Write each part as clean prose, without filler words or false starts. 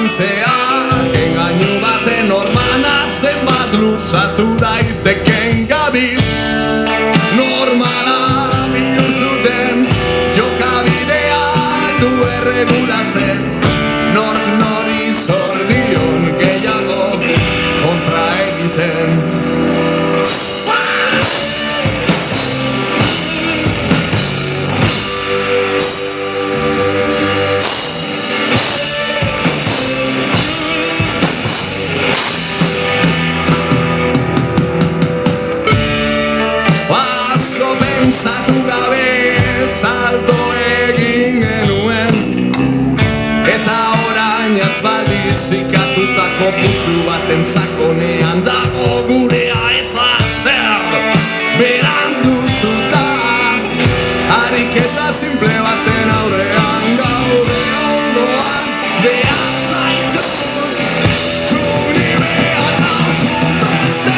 Lantzeak engainu baten ormana zenbat luzatu daiteken gabitz. Normala bihurtuten jokabidea du erregulatzen, nork nori zordion gehiago kontra egiten. Pensatu gabe salto egin genuen, eta orain azbaldi zikatutako putzu baten sakonean dago gurea eta zer berandututa. Ariketa simple baten aurrean gaude ondoan behar zaitut, zuni behar nauzun beste.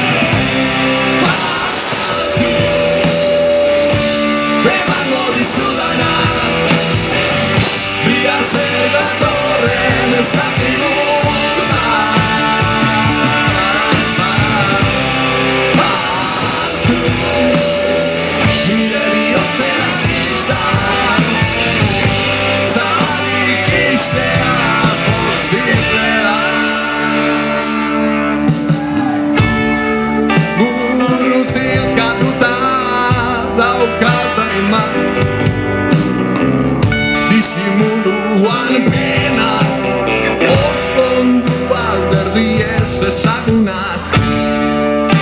Bihar zer datorren ez dakigu Barku nire bihotzen aditzan, zabalik istea posible da. Buru zilkatuta daukazanima, disimuluan penak, ostondu alderdi ez ezagunak,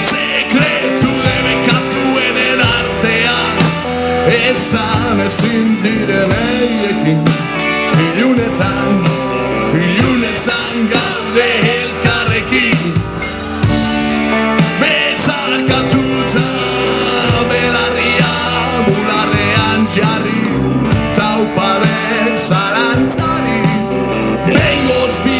sekretu debekatuen edartzean, esan ezin diren eiekin, ilunetan gaude elkarrekin, bezarkatuta belarria bularrean jarri, tauparen zalantzari, bengoz bi